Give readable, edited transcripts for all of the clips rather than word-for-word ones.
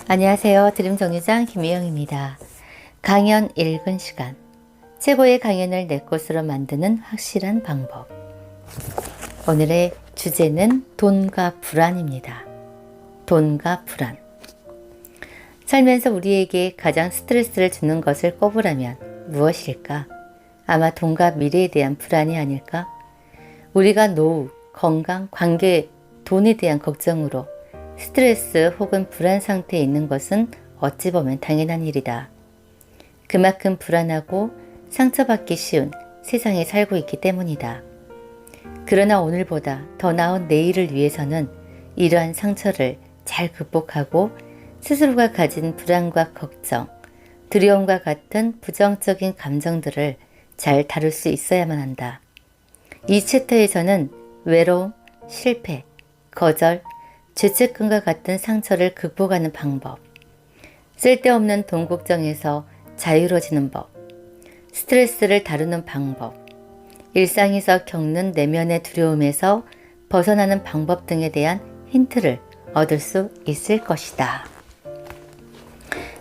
안녕하세요. 드림정류장 김희영입니다. 강연 읽은 시간. 최고의 강연을 내 것으로 만드는 확실한 방법. 오늘의 주제는 돈과 불안입니다. 돈과 불안. 살면서 우리에게 가장 스트레스를 주는 것을 꼽으라면 무엇일까? 아마 돈과 미래에 대한 불안이 아닐까? 우리가 노후, 건강, 관계, 돈에 대한 걱정으로 스트레스 혹은 불안 상태에 있는 것은 어찌 보면 당연한 일이다. 그만큼 불안하고 상처받기 쉬운 세상에 살고 있기 때문이다. 그러나 오늘보다 더 나은 내일을 위해서는 이러한 상처를 잘 극복하고 스스로가 가진 불안과 걱정, 두려움과 같은 부정적인 감정들을 잘 다룰 수 있어야만 한다. 이 챕터에서는 외로움, 실패, 거절, 죄책감과 같은 상처를 극복하는 방법, 쓸데없는 돈 걱정에서 자유로워지는 법, 스트레스를 다루는 방법, 일상에서 겪는 내면의 두려움에서 벗어나는 방법 등에 대한 힌트를 얻을 수 있을 것이다.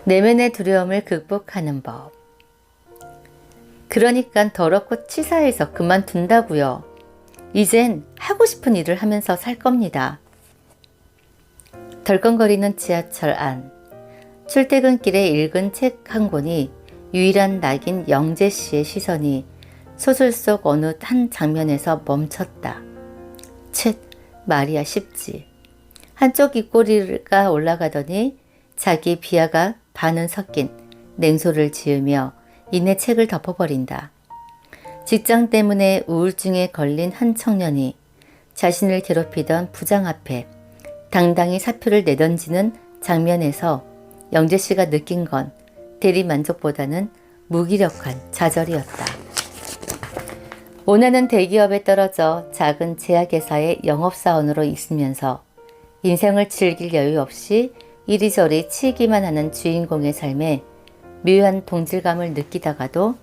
내면의 두려움을 극복하는 법. 그러니까 더럽고 치사해서 그만둔다고요. 이젠 하고 싶은 일을 하면서 살 겁니다. 덜컹거리는 지하철 안. 출퇴근길에 읽은 책 한 권이 유일한 낙인 영재 씨의 시선이 소설 속 어느 한 장면에서 멈췄다. 쳇, 말이야 쉽지. 한쪽 입꼬리가 올라가더니 자기 비하가 반은 섞인 냉소를 지으며 이내 책을 덮어버린다. 직장 때문에 우울증에 걸린 한 청년이 자신을 괴롭히던 부장 앞에 당당히 사표를 내던지는 장면에서 영재 씨가 느낀 건 대리만족보다는 무기력한 좌절이었다. 원하는 대기업에 떨어져 작은 제약회사의 영업사원으로 있으면서 인생을 즐길 여유 없이 이리저리 치이기만 하는 주인공의 삶에 묘한 동질감을 느끼다가도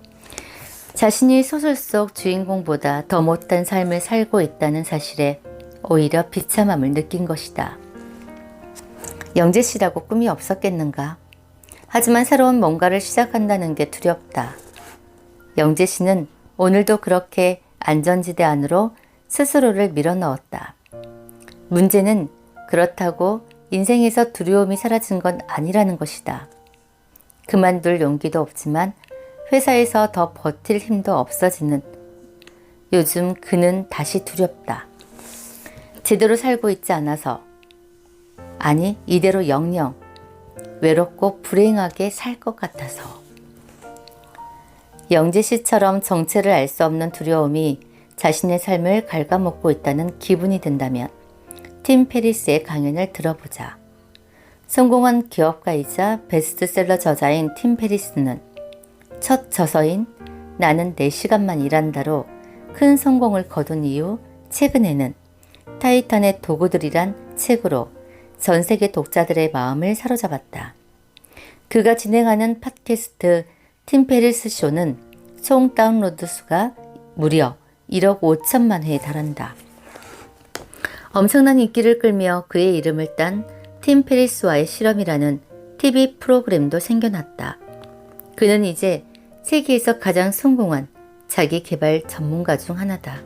자신이 소설 속 주인공보다 더 못한 삶을 살고 있다는 사실에 오히려 비참함을 느낀 것이다. 영재 씨라고 꿈이 없었겠는가? 하지만 새로운 뭔가를 시작한다는 게 두렵다. 영재 씨는 오늘도 그렇게 안전지대 안으로 스스로를 밀어넣었다. 문제는 그렇다고 인생에서 두려움이 사라진 건 아니라는 것이다. 그만둘 용기도 없지만 회사에서 더 버틸 힘도 없어지는 요즘 그는 다시 두렵다. 제대로 살고 있지 않아서, 아니 이대로 영영 외롭고 불행하게 살 것 같아서. 영재 씨처럼 정체를 알 수 없는 두려움이 자신의 삶을 갉아먹고 있다는 기분이 든다면 팀 페리스의 강연을 들어보자. 성공한 기업가이자 베스트셀러 저자인 팀 페리스는 첫 저서인 나는 4시간만 일한다로 큰 성공을 거둔 이후 최근에는 타이탄의 도구들이란 책으로 전 세계 독자들의 마음을 사로잡았다. 그가 진행하는 팟캐스트 팀 페리스 쇼는 총 다운로드 수가 무려 1억 5천만 회에 달한다. 엄청난 인기를 끌며 그의 이름을 딴 팀 페리스와의 실험이라는 TV 프로그램도 생겨났다. 그는 이제 세계에서 가장 성공한 자기 개발 전문가 중 하나다.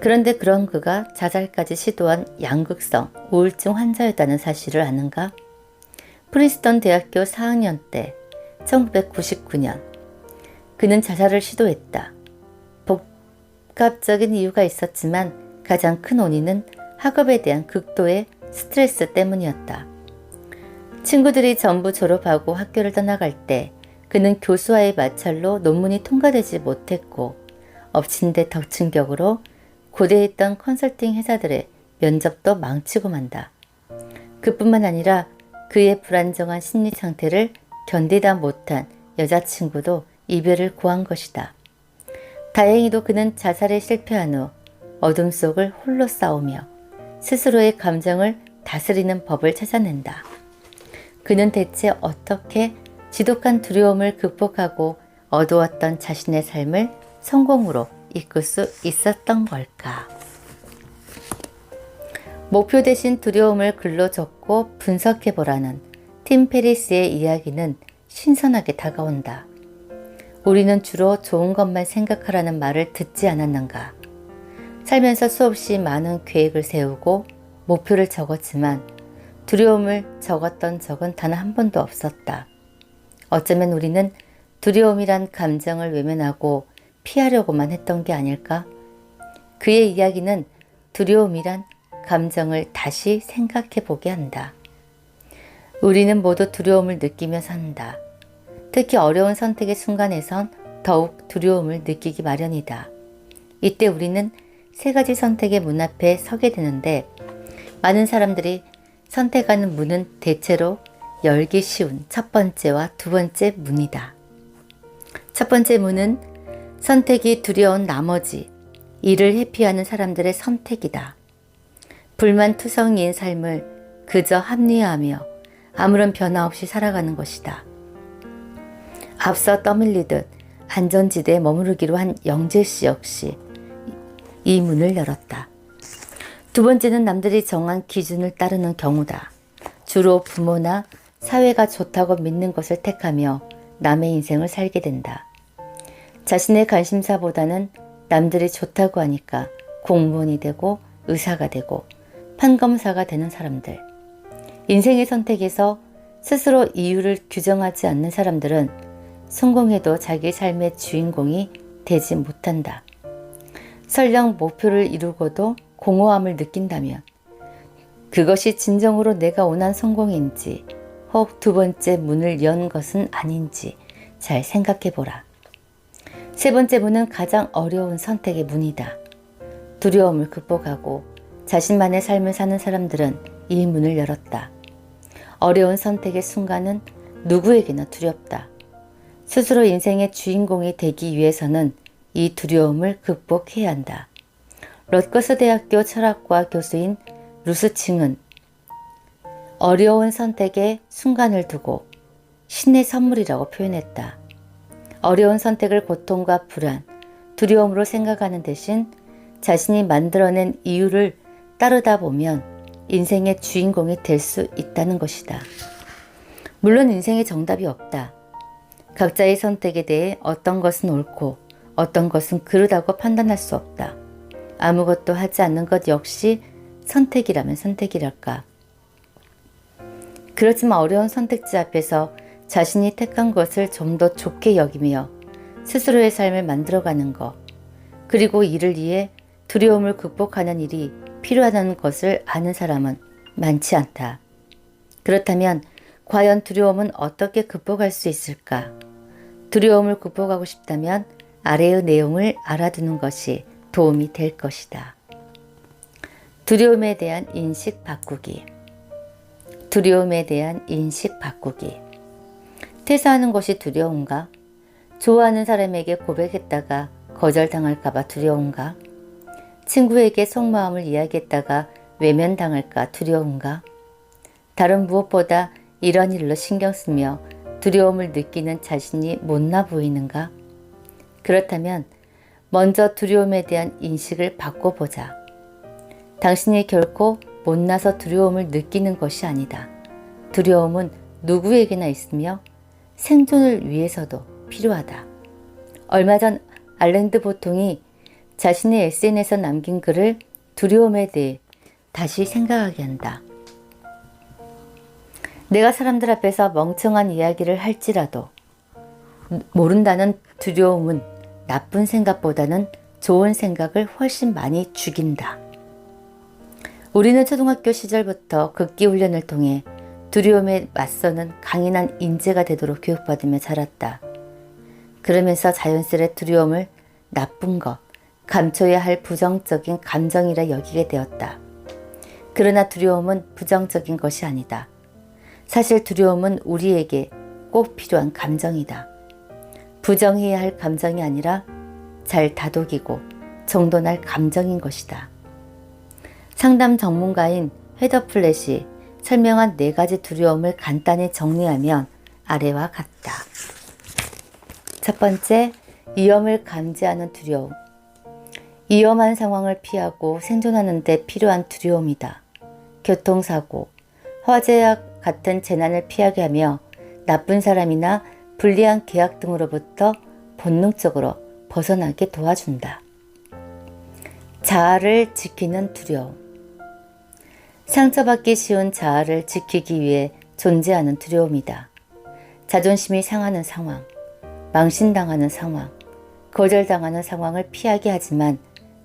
그런데 그런 그가 자살까지 시도한 양극성 우울증 환자였다는 사실을 아는가? 프린스턴 대학교 4학년 때 1999년 그는 자살을 시도했다. 복합적인 이유가 있었지만 가장 큰 원인은 학업에 대한 극도의 스트레스 때문이었다. 친구들이 전부 졸업하고 학교를 떠나갈 때 그는 교수와의 마찰로 논문이 통과되지 못했고 엎친 데 덮친 격으로 고대에 있던 컨설팅 회사들의 면접도 망치고 만다. 그뿐만 아니라 그의 불안정한 심리 상태를 견디다 못한 여자친구도 이별을 고한 것이다. 다행히도 그는 자살에 실패한 후 어둠 속을 홀로 싸우며 스스로의 감정을 다스리는 법을 찾아낸다. 그는 대체 어떻게 지독한 두려움을 극복하고 어두웠던 자신의 삶을 성공으로 이끌 수 있었던 걸까? 목표 대신 두려움을 글로 적고 분석해보라는 팀 페리스의 이야기는 신선하게 다가온다. 우리는 주로 좋은 것만 생각하라는 말을 듣지 않았는가? 살면서 수없이 많은 계획을 세우고 목표를 적었지만 두려움을 적었던 적은 단 한 번도 없었다. 어쩌면 우리는 두려움이란 감정을 외면하고 피하려고만 했던 게 아닐까? 그의 이야기는 두려움이란 감정을 다시 생각해 보게 한다. 우리는 모두 두려움을 느끼며 산다. 특히 어려운 선택의 순간에선 더욱 두려움을 느끼기 마련이다. 이때 우리는 세 가지 선택의 문 앞에 서게 되는데 많은 사람들이 선택하는 문은 대체로 열기 쉬운 첫 번째와 두 번째 문이다. 첫 번째 문은 선택이 두려운 나머지 이를 회피하는 사람들의 선택이다. 불만투성이인 삶을 그저 합리화하며 아무런 변화 없이 살아가는 것이다. 앞서 떠밀리듯 안전지대에 머무르기로 한 영재씨 역시 이 문을 열었다. 두 번째는 남들이 정한 기준을 따르는 경우다. 주로 부모나 사회가 좋다고 믿는 것을 택하며 남의 인생을 살게 된다. 자신의 관심사보다는 남들이 좋다고 하니까 공무원이 되고 의사가 되고 판검사가 되는 사람들. 인생의 선택에서 스스로 이유를 규정하지 않는 사람들은 성공해도 자기 삶의 주인공이 되지 못한다. 설령 목표를 이루고도 공허함을 느낀다면 그것이 진정으로 내가 원한 성공인지 혹 두 번째 문을 연 것은 아닌지 잘 생각해보라. 세 번째 문은 가장 어려운 선택의 문이다. 두려움을 극복하고 자신만의 삶을 사는 사람들은 이 문을 열었다. 어려운 선택의 순간은 누구에게나 두렵다. 스스로 인생의 주인공이 되기 위해서는 이 두려움을 극복해야 한다. 럿거스 대학교 철학과 교수인 루스칭은 어려운 선택의 순간을 두고 신의 선물이라고 표현했다. 어려운 선택을 고통과 불안, 두려움으로 생각하는 대신 자신이 만들어낸 이유를 따르다 보면 인생의 주인공이 될 수 있다는 것이다. 물론 인생에 정답이 없다. 각자의 선택에 대해 어떤 것은 옳고 어떤 것은 그르다고 판단할 수 없다. 아무것도 하지 않는 것 역시 선택이라면 선택이랄까. 그렇지만 어려운 선택지 앞에서 자신이 택한 것을 좀 더 좋게 여기며 스스로의 삶을 만들어가는 것, 그리고 이를 위해 두려움을 극복하는 일이 필요하다는 것을 아는 사람은 많지 않다. 그렇다면 과연 두려움은 어떻게 극복할 수 있을까? 두려움을 극복하고 싶다면 아래의 내용을 알아두는 것이 도움이 될 것이다. 두려움에 대한 인식 바꾸기. 두려움에 대한 인식 바꾸기. 퇴사하는 것이 두려운가? 좋아하는 사람에게 고백했다가 거절당할까봐 두려운가? 친구에게 속마음을 이야기했다가 외면당할까 두려운가? 다른 무엇보다 이런 일로 신경 쓰며 두려움을 느끼는 자신이 못나 보이는가? 그렇다면 먼저 두려움에 대한 인식을 바꿔보자. 당신이 결코 못나서 두려움을 느끼는 것이 아니다. 두려움은 누구에게나 있으며 생존을 위해서도 필요하다. 얼마 전 알랭드 보통이 자신의 SNS에 남긴 글을 두려움에 대해 다시 생각하게 한다. 내가 사람들 앞에서 멍청한 이야기를 할지라도 모른다는 두려움은 나쁜 생각보다는 좋은 생각을 훨씬 많이 죽인다. 우리는 초등학교 시절부터 극기 훈련을 통해 두려움에 맞서는 강인한 인재가 되도록 교육받으며 자랐다. 그러면서 자연스레 두려움을 나쁜 것, 감춰야 할 부정적인 감정이라 여기게 되었다. 그러나 두려움은 부정적인 것이 아니다. 사실 두려움은 우리에게 꼭 필요한 감정이다. 부정해야 할 감정이 아니라 잘 다독이고 정돈할 감정인 것이다. 상담 전문가인 헤더 플랫이 설명한 4가지 두려움을 간단히 정리하면 아래와 같다. 첫 번째, 위험을 감지하는 두려움. 위험한 상황을 피하고 생존하는 데 필요한 두려움이다. 교통사고, 화재와 같은 재난을 피하게 하며 나쁜 사람이나 불리한 계약 등으로부터 본능적으로 벗어나게 도와준다. 자아를 지키는 두려움. 상처받기 쉬운 자아를 지키기 위해 존재하는 두려움이다. 자존심이 상하는 상황, 망신당하는 상황, 거절당하는 상황을 피하게 하지만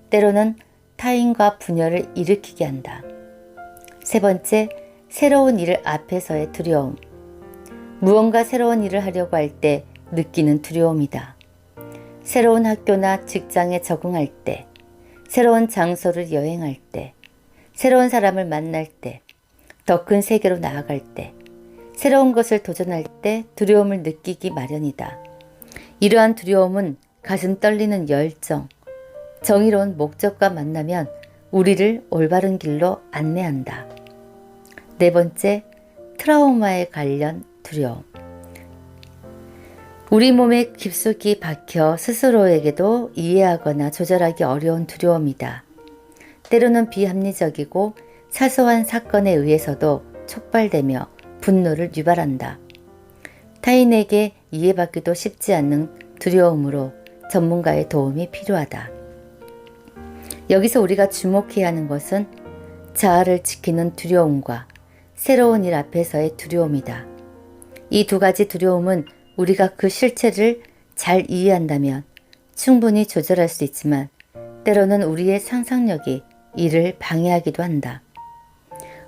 때로는 타인과 분열을 일으키게 한다. 세 번째, 새로운 일 앞에서의 두려움. 무언가 새로운 일을 하려고 할 때 느끼는 두려움이다. 새로운 학교나 직장에 적응할 때, 새로운 장소를 여행할 때, 새로운 사람을 만날 때, 더 큰 세계로 나아갈 때, 새로운 것을 도전할 때 두려움을 느끼기 마련이다. 이러한 두려움은 가슴 떨리는 열정, 정의로운 목적과 만나면 우리를 올바른 길로 안내한다. 네 번째, 트라우마에 관련 두려움. 우리 몸에 깊숙이 박혀 스스로에게도 이해하거나 조절하기 어려운 두려움이다. 때로는 비합리적이고 사소한 사건에 의해서도 촉발되며 분노를 유발한다. 타인에게 이해받기도 쉽지 않는 두려움으로 전문가의 도움이 필요하다. 여기서 우리가 주목해야 하는 것은 자아를 지키는 두려움과 새로운 일 앞에서의 두려움이다. 이 두 가지 두려움은 우리가 그 실체를 잘 이해한다면 충분히 조절할 수 있지만 때로는 우리의 상상력이 이를 방해하기도 한다.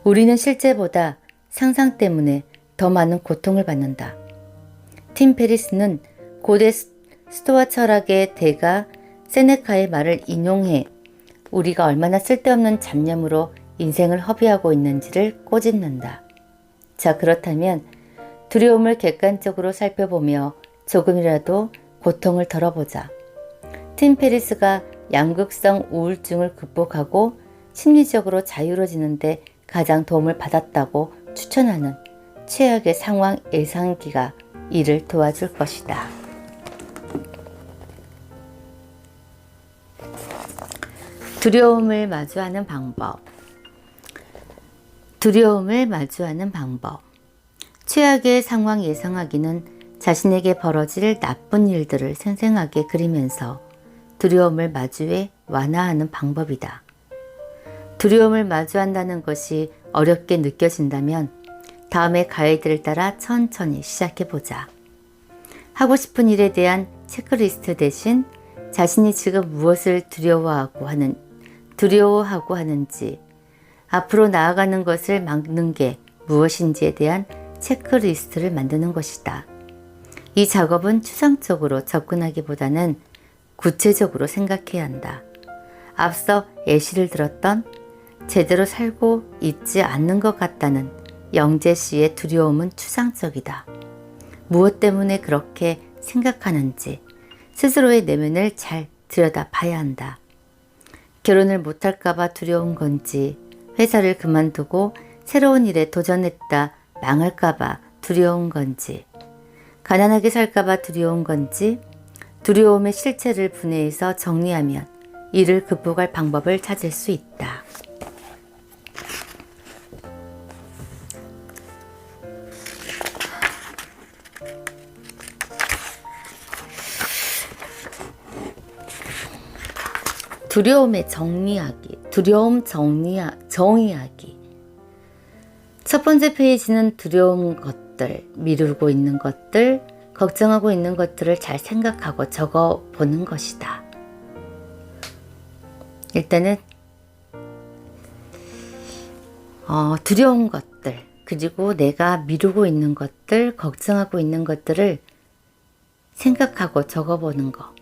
우리는 실제보다 상상 때문에 더 많은 고통을 받는다. 팀 페리스는 고대 스토아 철학의 대가 세네카의 말을 인용해 우리가 얼마나 쓸데없는 잡념으로 인생을 허비하고 있는지를 꼬집는다. 자, 그렇다면 두려움을 객관적으로 살펴보며 조금이라도 고통을 덜어보자. 팀 페리스가 양극성 우울증을 극복하고 심리적으로 자유로워지는데 가장 도움을 받았다고 추천하는 최악의 상황 예상기가 이를 도와줄 것이다. 두려움을 마주하는 방법. 두려움을 마주하는 방법. 최악의 상황 예상하기는 자신에게 벌어질 나쁜 일들을 생생하게 그리면서 두려움을 마주해 완화하는 방법이다. 두려움을 마주한다는 것이 어렵게 느껴진다면 다음의 가이드를 따라 천천히 시작해보자. 하고 싶은 일에 대한 체크리스트 대신 자신이 지금 무엇을 두려워하고 하는지, 앞으로 나아가는 것을 막는 게 무엇인지에 대한 체크리스트를 만드는 것이다. 이 작업은 추상적으로 접근하기보다는 구체적으로 생각해야 한다. 앞서 예시를 들었던 제대로 살고 있지 않는 것 같다는 영재 씨의 두려움은 추상적이다. 무엇 때문에 그렇게 생각하는지 스스로의 내면을 잘 들여다봐야 한다. 결혼을 못할까봐 두려운 건지, 회사를 그만두고 새로운 일에 도전했다 망할까봐 두려운 건지, 가난하게 살까봐 두려운 건지, 두려움의 실체를 분해해서 정리하면 이를 극복할 방법을 찾을 수 있다. 두려움의 정리하기, 정의하기. 첫 번째 페이지는 두려운 것들, 미루고 있는 것들, 걱정하고 있는 것들을 잘 생각하고 적어보는 것이다. 일단은 두려운 것들, 그리고 내가 미루고 있는 것들, 걱정하고 있는 것들을 생각하고 적어보는 것.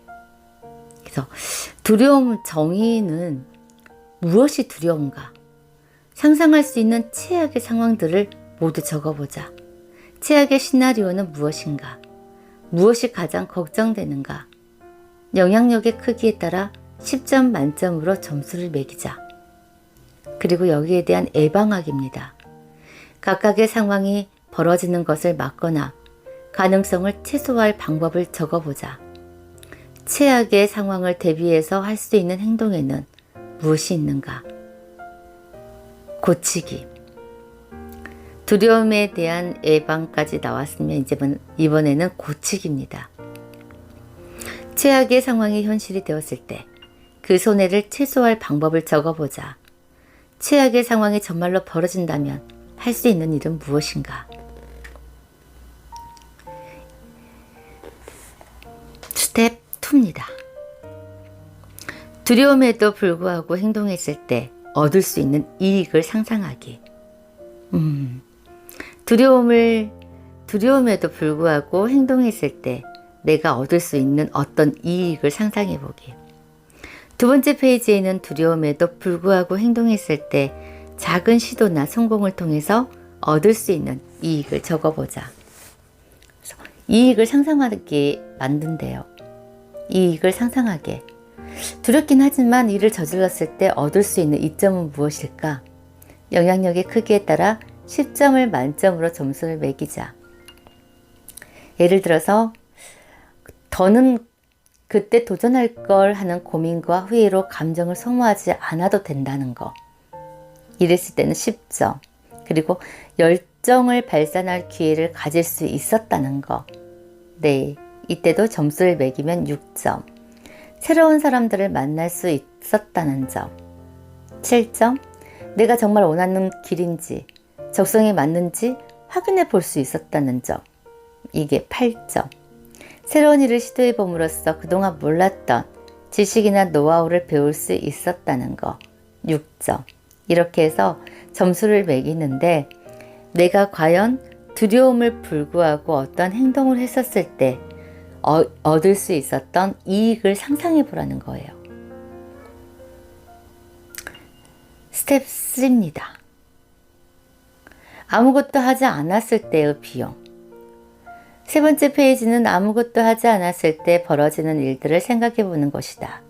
그래서 두려움 정의는 무엇이 두려운가? 상상할 수 있는 최악의 상황들을 모두 적어보자. 최악의 시나리오는 무엇인가? 무엇이 가장 걱정되는가? 영향력의 크기에 따라 10점 만점으로 점수를 매기자. 그리고 여기에 대한 예방학입니다. 각각의 상황이 벌어지는 것을 막거나 가능성을 최소화할 방법을 적어보자. 최악의 상황을 대비해서 할 수 있는 행동에는 무엇이 있는가? 고치기. 두려움에 대한 예방까지 나왔으면 이번에는 고치기입니다. 최악의 상황이 현실이 되었을 때 그 손해를 최소화할 방법을 적어보자. 최악의 상황이 정말로 벌어진다면 할 수 있는 일은 무엇인가? 스텝 2입니다. 두려움에도 불구하고 행동했을 때 얻을 수 있는 이익을 상상하기. 두려움에도 불구하고 행동했을 때 내가 얻을 수 있는 어떤 이익을 상상해 보기. 두 번째 페이지에 있는 두려움에도 불구하고 행동했을 때 작은 시도나 성공을 통해서 얻을 수 있는 이익을 적어보자. 이익을 상상하게 만든대요. 이익을 상상하게. 두렵긴 하지만 이를 저질렀을 때 얻을 수 있는 이점은 무엇일까? 영향력의 크기에 따라 10점을 만점으로 점수를 매기자. 예를 들어서 더는 그때 도전할 걸 하는 고민과 후회로 감정을 소모하지 않아도 된다는 거. 이랬을 때는 10점. 그리고 열정을 발산할 기회를 가질 수 있었다는 거. 네, 이때도 점수를 매기면 6점. 새로운 사람들을 만날 수 있었다는 점. 7점. 내가 정말 원하는 길인지 적성에 맞는지 확인해 볼 수 있었다는 점. 이게 8점. 새로운 일을 시도해 봄으로써 그동안 몰랐던 지식이나 노하우를 배울 수 있었다는 거. 6점. 이렇게 해서 점수를 매기는데 내가 과연 두려움을 불구하고 어떤 행동을 했었을 때 얻을 수 있었던 이익을 상상해 보라는 거예요. 스텝 3입니다. 아무것도 하지 않았을 때의 비용. 세 번째 페이지는 아무것도 하지 않았을 때 벌어지는 일들을 생각해 보는 것이다.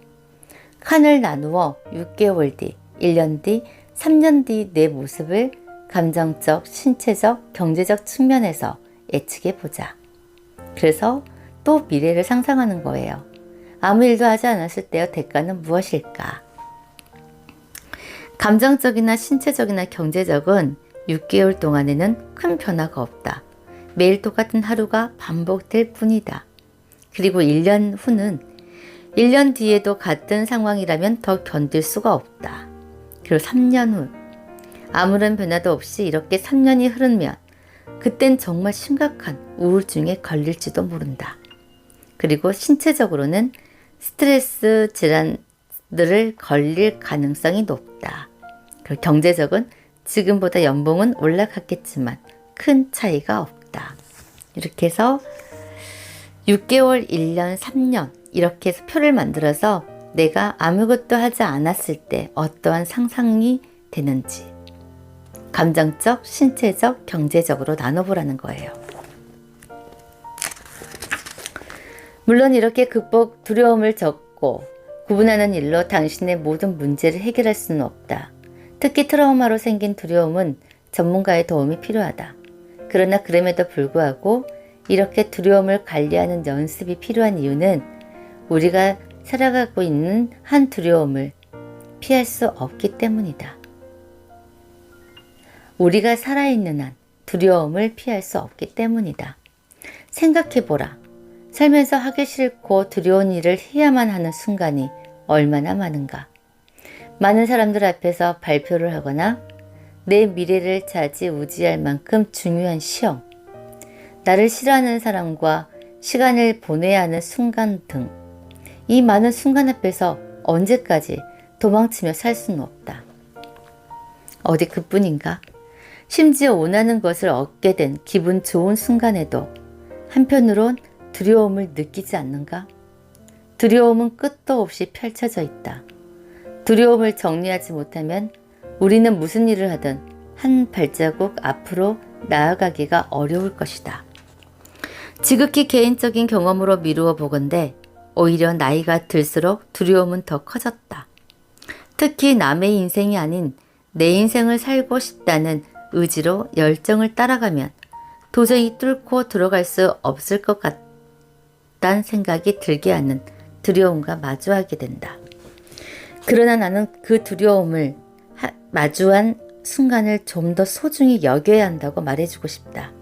칸을 나누어 6개월 뒤, 1년 뒤, 3년 뒤 내 모습을 감정적, 신체적, 경제적 측면에서 예측해 보자. 그래서 또 미래를 상상하는 거예요. 아무 일도 하지 않았을 때의 대가는 무엇일까? 감정적이나 신체적이나 경제적은 6개월 동안에는 큰 변화가 없다. 매일 똑같은 하루가 반복될 뿐이다. 그리고 1년 후는 1년 뒤에도 같은 상황이라면 더 견딜 수가 없다. 그리고 3년 후 아무런 변화도 없이 이렇게 3년이 흐르면 그땐 정말 심각한 우울증에 걸릴지도 모른다. 그리고 신체적으로는 스트레스 질환들을 걸릴 가능성이 높다. 그리고 경제적은 지금보다 연봉은 올라갔겠지만 큰 차이가 없다. 이렇게 해서 6개월, 1년, 3년 이렇게 해서 표를 만들어서 내가 아무것도 하지 않았을 때 어떠한 상상이 되는지 감정적, 신체적, 경제적으로 나눠보라는 거예요. 물론 이렇게 두려움을 적고 구분하는 일로 당신의 모든 문제를 해결할 수는 없다. 특히 트라우마로 생긴 두려움은 전문가의 도움이 필요하다. 그러나 그럼에도 불구하고 이렇게 두려움을 관리하는 연습이 필요한 이유는 우리가 살아가고 있는 한 두려움을 피할 수 없기 때문이다. 우리가 살아있는 한 두려움을 피할 수 없기 때문이다. 생각해보라. 살면서 하기 싫고 두려운 일을 해야만 하는 순간이 얼마나 많은가. 많은 사람들 앞에서 발표를 하거나 내 미래를 좌지우지할 만큼 중요한 시험, 나를 싫어하는 사람과 시간을 보내야 하는 순간 등 이 많은 순간 앞에서 언제까지 도망치며 살 수는 없다. 어디 그뿐인가? 심지어 원하는 것을 얻게 된 기분 좋은 순간에도 한편으론 두려움을 느끼지 않는가? 두려움은 끝도 없이 펼쳐져 있다. 두려움을 정리하지 못하면 우리는 무슨 일을 하든 한 발자국 앞으로 나아가기가 어려울 것이다. 지극히 개인적인 경험으로 미루어 보건대 오히려 나이가 들수록 두려움은 더 커졌다. 특히 남의 인생이 아닌 내 인생을 살고 싶다는 의지로 열정을 따라가면 도저히 뚫고 들어갈 수 없을 것 같다는 생각이 들게 하는 두려움과 마주하게 된다. 그러나 나는 그 두려움을 마주한 순간을 좀 더 소중히 여겨야 한다고 말해주고 싶다.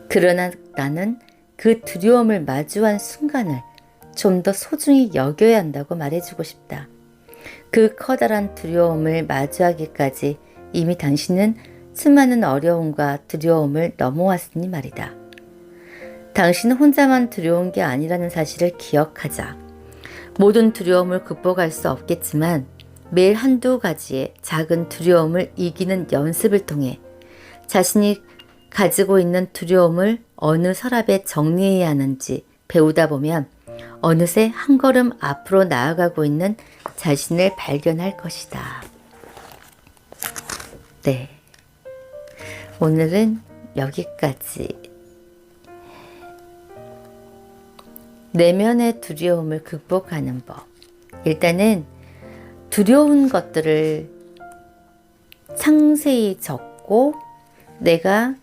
그러나 나는 그 두려움을 마주한 순간을 좀 더 소중히 여겨야 한다고 말해주고 싶다. 그 커다란 두려움을 마주하기까지 이미 당신은 수많은 어려움과 두려움을 넘어왔으니 말이다. 당신은 혼자만 두려운 게 아니라는 사실을 기억하자. 모든 두려움을 극복할 수 없겠지만 매일 한두 가지의 작은 두려움을 이기는 연습을 통해 자신이 가지고 있는 두려움을 어느 서랍에 정리해야 하는지 배우다 보면 어느새 한 걸음 앞으로 나아가고 있는 자신을 발견할 것이다. 네. 오늘은 여기까지. 내면의 두려움을 극복하는 법. 일단은 두려운 것들을 상세히 적고 내가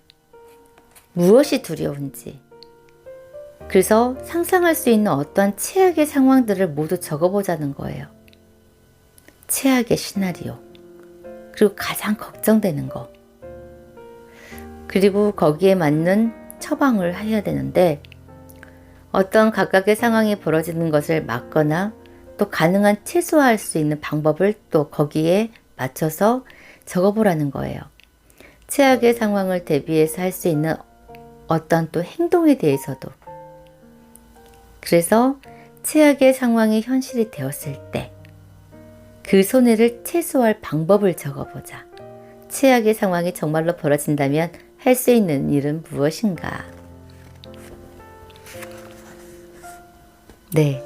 무엇이 두려운지, 그래서 상상할 수 있는 어떠한 최악의 상황들을 모두 적어보자는 거예요. 최악의 시나리오, 그리고 가장 걱정되는 거, 그리고 거기에 맞는 처방을 해야 되는데 어떤 각각의 상황이 벌어지는 것을 막거나 또 가능한 최소화할 수 있는 방법을 또 거기에 맞춰서 적어보라는 거예요. 최악의 상황을 대비해서 할 수 있는 어떤 또 행동에 대해서도. 그래서 최악의 상황이 현실이 되었을 때 그 손해를 최소화할 방법을 적어보자. 최악의 상황이 정말로 벌어진다면 할 수 있는 일은 무엇인가? 네.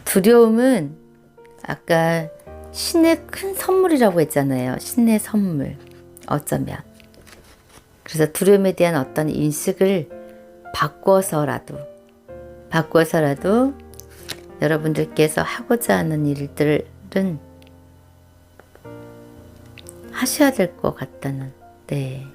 두려움은 아까 신의 큰 선물이라고 했잖아요. 신의 선물. 어쩌면. 그래서 두려움에 대한 어떤 인식을 바꿔서라도 여러분들께서 하고자 하는 일들은 하셔야 될 것 같다는, 네.